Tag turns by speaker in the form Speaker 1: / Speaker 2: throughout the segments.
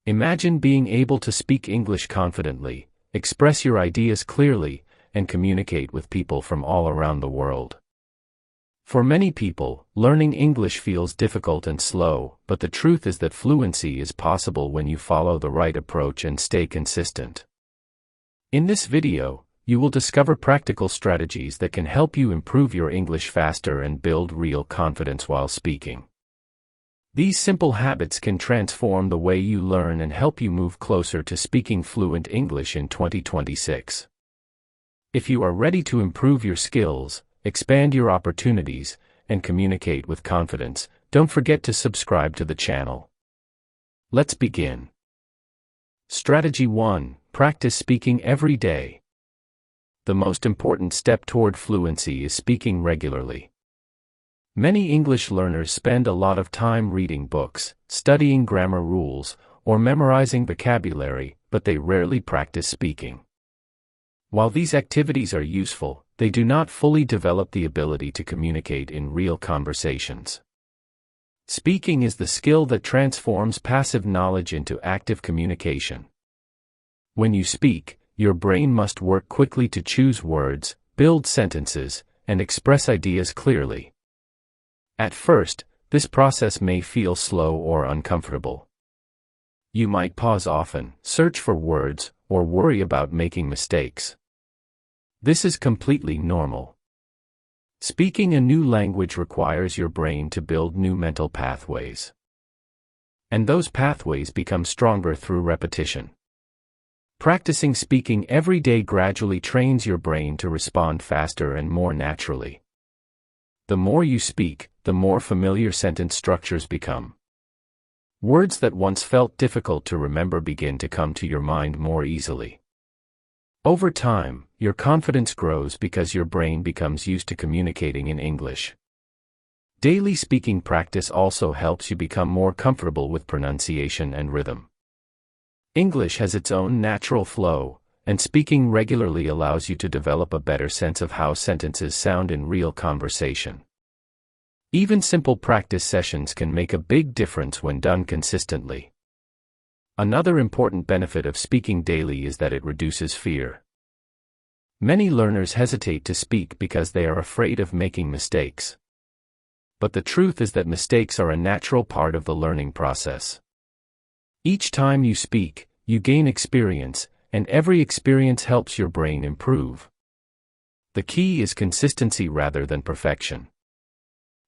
Speaker 1: Imagine being able to speak English confidently, express your ideas clearly, and communicate with people from all around the world. For many people, learning English feels difficult and slow, but the truth is that fluency is possible when you follow the right approach and stay consistent. In this video, you will discover practical strategies that can help you improve your English faster and build real confidence while speaking. These simple habits can transform the way you learn and help you move closer to speaking fluent English in 2026. If you are ready to improve your skills, expand your opportunities, and communicate with confidence, don't forget to subscribe to the channel. Let's begin. Strategy 1. Practice speaking every day. The most important step toward fluency is speaking regularly. Many English learners spend a lot of time reading books, studying grammar rules, or memorizing vocabulary, but they rarely practice speaking. While these activities are useful, they do not fully develop the ability to communicate in real conversations. Speaking is the skill that transforms passive knowledge into active communication. When you speak, your brain must work quickly to choose words, build sentences, and express ideas clearly. At first, this process may feel slow or uncomfortable. You might pause often, search for words, or worry about making mistakes. This is completely normal. Speaking a new language requires your brain to build new mental pathways. And those pathways become stronger through repetition. Practicing speaking every day gradually trains your brain to respond faster and more naturally. The more you speak, the more familiar sentence structures become. Words that once felt difficult to remember begin to come to your mind more easily. Over time, your confidence grows because your brain becomes used to communicating in English. Daily speaking practice also helps you become more comfortable with pronunciation and rhythm. English has its own natural flow, and speaking regularly allows you to develop a better sense of how sentences sound in real conversation. Even simple practice sessions can make a big difference when done consistently. Another important benefit of speaking daily is that it reduces fear. Many learners hesitate to speak because they are afraid of making mistakes. But the truth is that mistakes are a natural part of the learning process. Each time you speak, you gain experience, and every experience helps your brain improve. The key is consistency rather than perfection.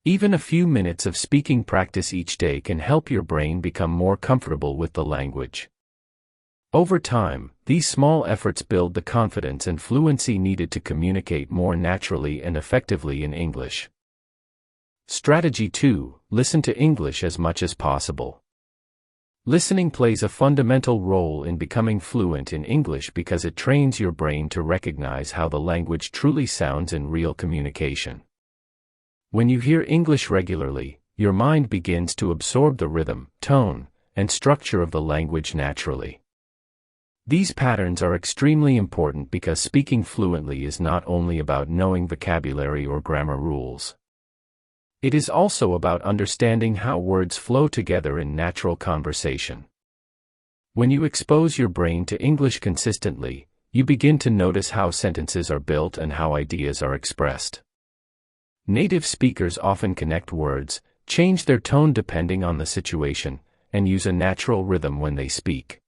Speaker 1: Even a few minutes of speaking practice each day can help your brain become more comfortable with the language. Over time, these small efforts build the confidence and fluency needed to communicate more naturally and effectively in English. Strategy 2. Listen to English as much as possible. Listening plays a fundamental role in becoming fluent in English because it trains your brain to recognize how the language truly sounds in real communication. When you hear English regularly, your mind begins to absorb the rhythm, tone, and structure of the language naturally. These patterns are extremely important because speaking fluently is not only about knowing vocabulary or grammar rules. It is also about understanding how words flow together in natural conversation. When you expose your brain to English consistently, you begin to notice how sentences are built and how ideas are expressed. Native speakers often connect words, change their tone depending on the situation, and use a natural rhythm when they speak.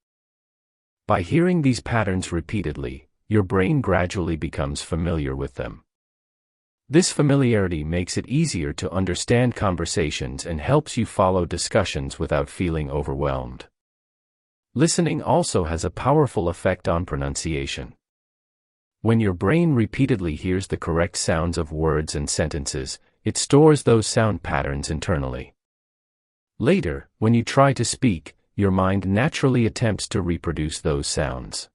Speaker 1: By hearing these patterns repeatedly, your brain gradually becomes familiar with them. This familiarity makes it easier to understand conversations and helps you follow discussions without feeling overwhelmed. Listening also has a powerful effect on pronunciation. When your brain repeatedly hears the correct sounds of words and sentences, it stores those sound patterns internally. Later, when you try to speak, your mind naturally attempts to reproduce those sounds.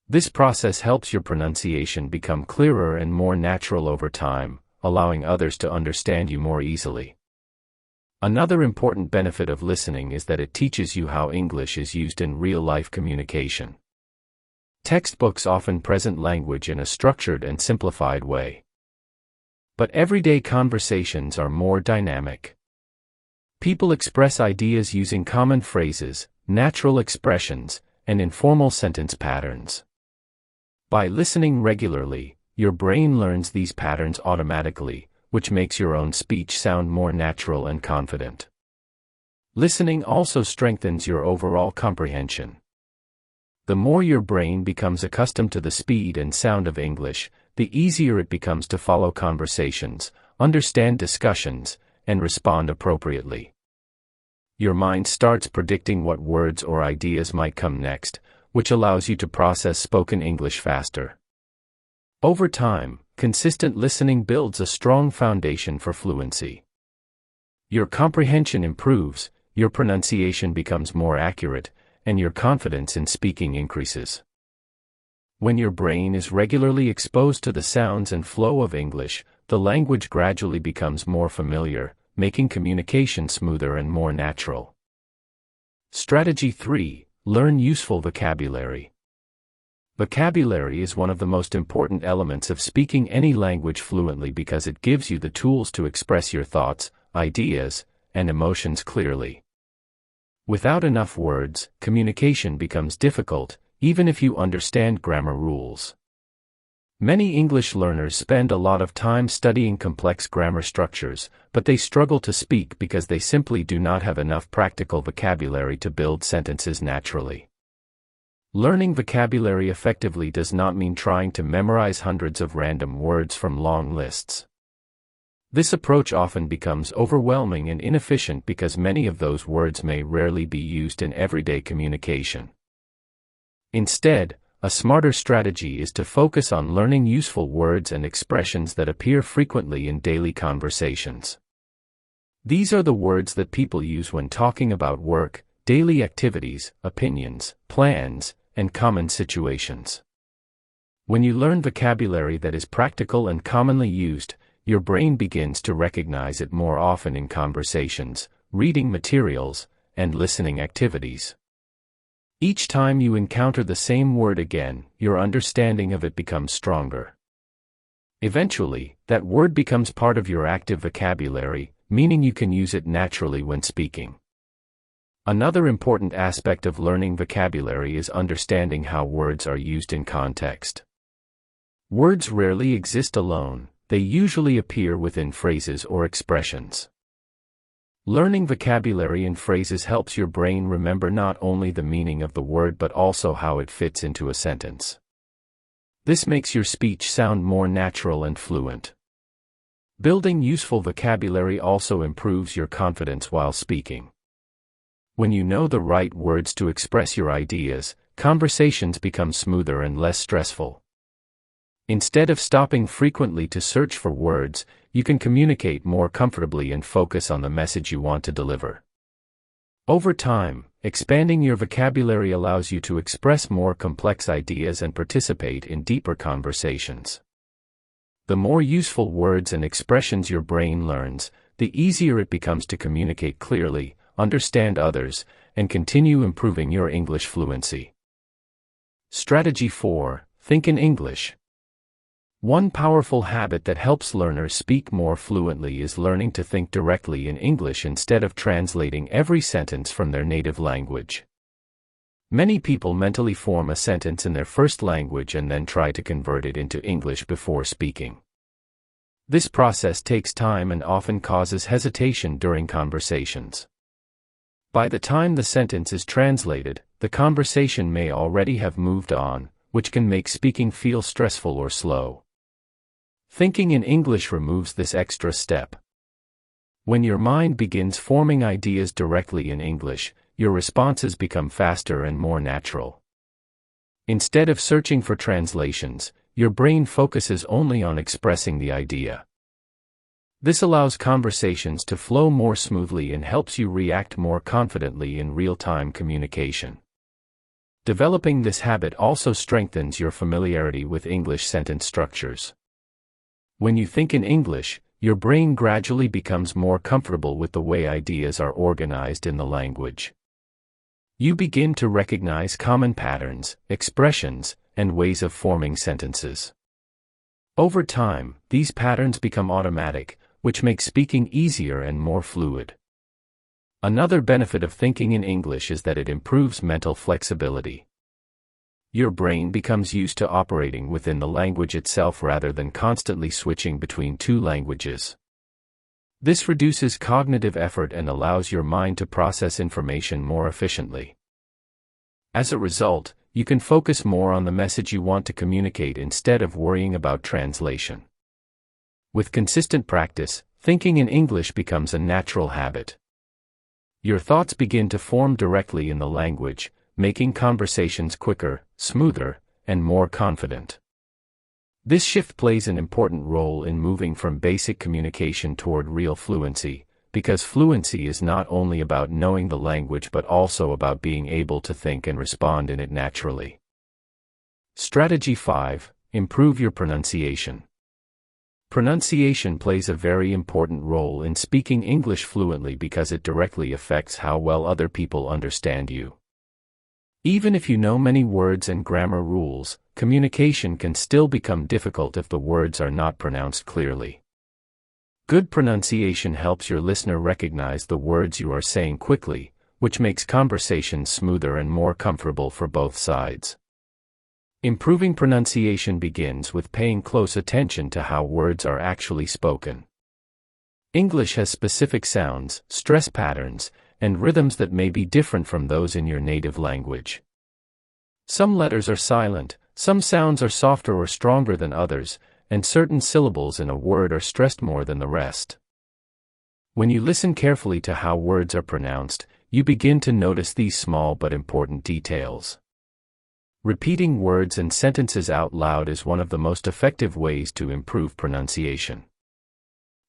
Speaker 1: This process helps your pronunciation become clearer and more natural over time, allowing others to understand you more easily. Another important benefit of listening is that it teaches you how English is used in real-life communication. Textbooks often present language in a structured and simplified way. But everyday conversations are more dynamic. People express ideas using common phrases, natural expressions, and informal sentence patterns. By listening regularly, your brain learns these patterns automatically, which makes your own speech sound more natural and confident. Listening also strengthens your overall comprehension. The more your brain becomes accustomed to the speed and sound of English, the easier it becomes to follow conversations, understand discussions, and respond appropriately. Your mind starts predicting what words or ideas might come next, which allows you to process spoken English faster. Over time, consistent listening builds a strong foundation for fluency. Your comprehension improves, your pronunciation becomes more accurate, and your confidence in speaking increases. When your brain is regularly exposed to the sounds and flow of English, the language gradually becomes more familiar, making communication smoother and more natural. Strategy 3. Learn useful vocabulary. Vocabulary is one of the most important elements of speaking any language fluently because it gives you the tools to express your thoughts, ideas, and emotions clearly. Without enough words, communication becomes difficult, even if you understand grammar rules. Many English learners spend a lot of time studying complex grammar structures, but they struggle to speak because they simply do not have enough practical vocabulary to build sentences naturally. Learning vocabulary effectively does not mean trying to memorize hundreds of random words from long lists. This approach often becomes overwhelming and inefficient because many of those words may rarely be used in everyday communication. Instead, a smarter strategy is to focus on learning useful words and expressions that appear frequently in daily conversations. These are the words that people use when talking about work, daily activities, opinions, plans, and common situations. When you learn vocabulary that is practical and commonly used, your brain begins to recognize it more often in conversations, reading materials, and listening activities. Each time you encounter the same word again, your understanding of it becomes stronger. Eventually, that word becomes part of your active vocabulary, meaning you can use it naturally when speaking. Another important aspect of learning vocabulary is understanding how words are used in context. Words rarely exist alone, they usually appear within phrases or expressions. Learning vocabulary and phrases helps your brain remember not only the meaning of the word but also how it fits into a sentence. This makes your speech sound more natural and fluent. Building useful vocabulary also improves your confidence while speaking. When you know the right words to express your ideas, conversations become smoother and less stressful. Instead of stopping frequently to search for words, you can communicate more comfortably and focus on the message you want to deliver. Over time, expanding your vocabulary allows you to express more complex ideas and participate in deeper conversations. The more useful words and expressions your brain learns, the easier it becomes to communicate clearly, understand others, and continue improving your English fluency. Strategy 4. Think in English. One powerful habit that helps learners speak more fluently is learning to think directly in English instead of translating every sentence from their native language. Many people mentally form a sentence in their first language and then try to convert it into English before speaking. This process takes time and often causes hesitation during conversations. By the time the sentence is translated, the conversation may already have moved on, which can make speaking feel stressful or slow. Thinking in English removes this extra step. When your mind begins forming ideas directly in English, your responses become faster and more natural. Instead of searching for translations, your brain focuses only on expressing the idea. This allows conversations to flow more smoothly and helps you react more confidently in real-time communication. Developing this habit also strengthens your familiarity with English sentence structures. When you think in English, your brain gradually becomes more comfortable with the way ideas are organized in the language. You begin to recognize common patterns, expressions, and ways of forming sentences. Over time, these patterns become automatic, which makes speaking easier and more fluid. Another benefit of thinking in English is that it improves mental flexibility. Your brain becomes used to operating within the language itself rather than constantly switching between two languages. This reduces cognitive effort and allows your mind to process information more efficiently. As a result, you can focus more on the message you want to communicate instead of worrying about translation. With consistent practice, thinking in English becomes a natural habit. Your thoughts begin to form directly in the language, making conversations quicker, smoother, and more confident. This shift plays an important role in moving from basic communication toward real fluency, because fluency is not only about knowing the language but also about being able to think and respond in it naturally. Strategy 5. Improve your pronunciation. Pronunciation plays a very important role in speaking English fluently because it directly affects how well other people understand you. Even if you know many words and grammar rules, communication can still become difficult if the words are not pronounced clearly. Good pronunciation helps your listener recognize the words you are saying quickly, which makes conversations smoother and more comfortable for both sides. Improving pronunciation begins with paying close attention to how words are actually spoken. English has specific sounds, stress patterns, and rhythms that may be different from those in your native language. Some letters are silent, some sounds are softer or stronger than others, and certain syllables in a word are stressed more than the rest. When you listen carefully to how words are pronounced, you begin to notice these small but important details. Repeating words and sentences out loud is one of the most effective ways to improve pronunciation.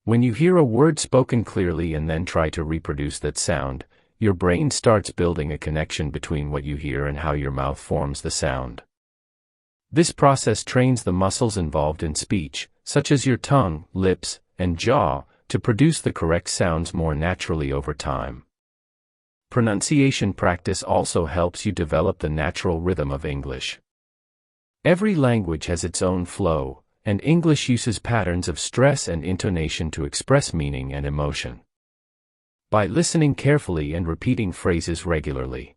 Speaker 1: When you hear a word spoken clearly and then try to reproduce that sound, your brain starts building a connection between what you hear and how your mouth forms the sound. This process trains the muscles involved in speech, such as your tongue, lips, and jaw, to produce the correct sounds more naturally over time. Pronunciation practice also helps you develop the natural rhythm of English. Every language has its own flow, and English uses patterns of stress and intonation to express meaning and emotion. By listening carefully and repeating phrases regularly,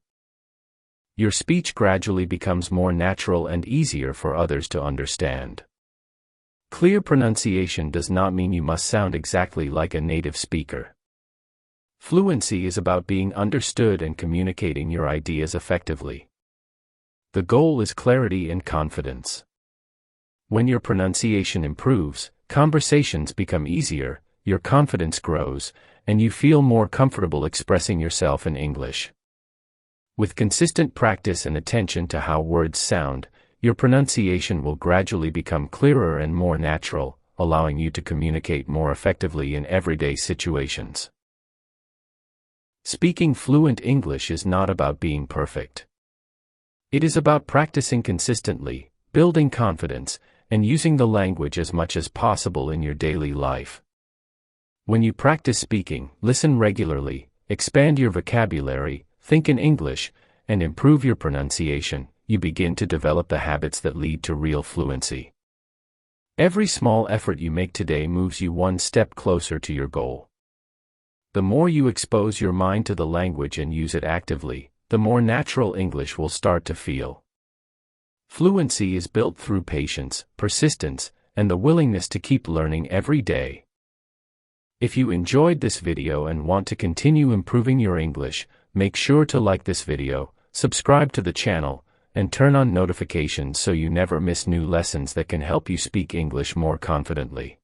Speaker 1: your speech gradually becomes more natural and easier for others to understand. Clear pronunciation does not mean you must sound exactly like a native speaker. Fluency is about being understood and communicating your ideas effectively. The goal is clarity and confidence. When your pronunciation improves, conversations become easier, your confidence grows, and you feel more comfortable expressing yourself in English. With consistent practice and attention to how words sound, your pronunciation will gradually become clearer and more natural, allowing you to communicate more effectively in everyday situations. Speaking fluent English is not about being perfect. It is about practicing consistently, building confidence, and using the language as much as possible in your daily life. When you practice speaking, listen regularly, expand your vocabulary, think in English, and improve your pronunciation, you begin to develop the habits that lead to real fluency. Every small effort you make today moves you one step closer to your goal. The more you expose your mind to the language and use it actively, the more natural English will start to feel. Fluency is built through patience, persistence, and the willingness to keep learning every day. If you enjoyed this video and want to continue improving your English, make sure to like this video, subscribe to the channel, and turn on notifications so you never miss new lessons that can help you speak English more confidently.